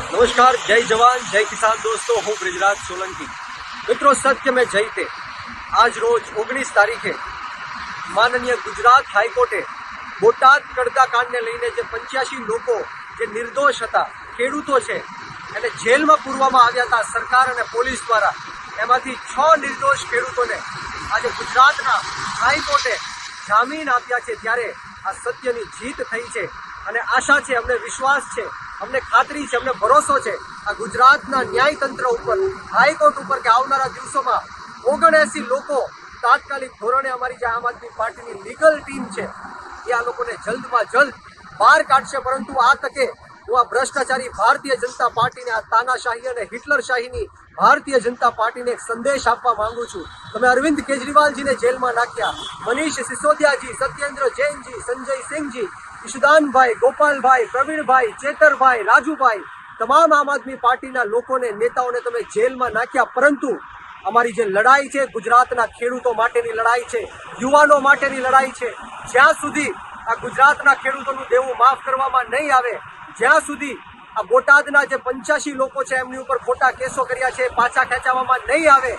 नमस्कार, जय जवान जय किसान दोस्तों, हूँ ब्रिજરાજ સોલંકી। મિત્રો, સત્ય મેં જયતે આજ રોજ 19 તારીખે માનનીય ગુજરાત હાઈકોર્ટે બોટાદ કડદાકાંડને લઈને જે 85 લોકો જે નિર્દોષ હતા, ખેડૂતો છે, એને જેલમાં પૂરવામાં આવ્યા હતા સરકાર અને પોલીસ દ્વારા, એમાંથી 6 નિર્દોષ ખેડૂતોને આજે ગુજરાતના હાઈકોર્ટે જામીન આપ્યા છે। ત્યારે આ સત્યની જીત થઈ છે અને આશા છે, અમને વિશ્વાસ છે, અમને ખાતરી છે, અમને ભરોસો છે આ ગુજરાતના ન્યાયતંત્ર ઉપર, હાઈકોર્ટ ઉપર કે આવનારા દિવસોમાં 79 લોકો તાત્કાલિક ધોરણે અમારી જે આમ આદમી પાર્ટીની લીગલ ટીમ છે એ આ લોકોને જલ્દમાં જલ્દ બહાર કાઢશે। પરંતુ આ તકે હું આ ભ્રષ્ટાચારી ભારતીય જનતા પાર્ટીને, આ તાનાશાહી અને હિટલરશાહીની ભારતીય જનતા પાર્ટીને એક સંદેશ આપવા માંગુ છું। તમે અરવિંદ કેજરીવાલજીને જેલમાં નાખ્યા, મનીષ સિસોદિયાજી, સત્યેન્દ્ર જૈનજી, સંજય સિંહજી, ઈશુદાનભાઈ, ગોપાલભાઈ, પ્રવીણભાઈ, ચેતરભાઈ, રાજુભાઈ, તમામ આમ આદમી પાર્ટીના લોકોને, નેતાઓને તમે જેલમાં નાખ્યા। પરંતુ અમારી જે લડાઈ છે, ગુજરાતના ખેડૂતો માટેની લડાઈ છે, યુવાનો માટેની લડાઈ છે, જ્યાં સુધી આ ગુજરાતના ખેડૂતોનું દેવું માફ કરવામાં નહીં આવે, જ્યાં સુધી આ બોટાદના જે 85 લોકો છે એમની ઉપર ખોટા કેસો કર્યા છે પાછા ખેંચવામાં નહીં આવે,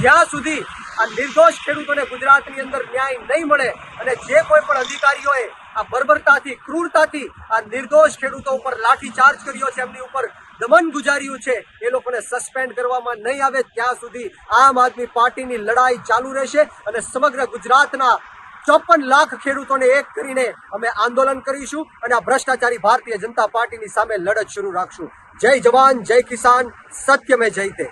જ્યાં સુધી આ નિર્દોષ ખેડૂતોને ગુજરાતની અંદર ન્યાય નહીં મળે અને જે કોઈ પણ અધિકારીઓએ આ બર્બરતાથી, ક્રૂરતાથી આ નિર્દોષ ખેડૂતો ઉપર લાઠીચાર્જ કર્યો છે, એમની ઉપર દમન ગુજાર્યું છે, એ લોકોને સસ્પેન્ડ કરવામાં નહીં આવે, ત્યાં સુધી આમ આદમી પાર્ટીની લડાઈ ચાલુ રહેશે અને સમગ્ર ગુજરાતના 54 લાખ ખેડૂતોને એક કરીને અમે આંદોલન કરીશું અને આ ભ્રષ્ટાચારી ભારતીય જનતા પાર્ટીની સામે લડત શરૂ રાખશું। જય જવાન જય કિસાન, સત્ય મેં જયતે।